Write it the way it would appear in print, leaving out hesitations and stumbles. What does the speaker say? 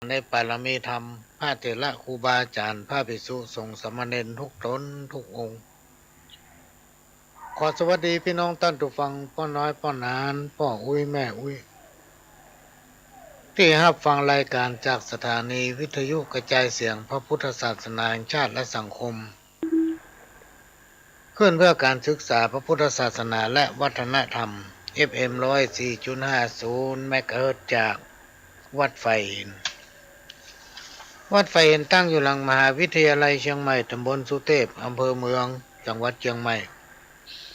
ในปารมีธรรมพระเถระครูบาอาจารย์พระภิกษุสงฆ์สามเณรทุกตนทุกองค์ขอสวัสดีพี่น้องท่านผู้ฟังพ่อน้อยพ่อนานพ่ออุ้ยแม่อุ้ยที่รับฟังรายการจากสถานีวิทยุกระจายเสียงพระพุทธศาสนาแห่งชาติและสังคมขึ้นเพื่อการศึกษาพระพุทธศาสนาและวัฒนธรรม FM 104.50 เมกะเฮิรตซ์จากวัดไฟหินวัดไฟเห็นตั้งอยู่หลังมหาวิทยาลัยเชียงใหม่ตำบลสุเทพอำเภอเมืองจังหวัดเชียงใหม่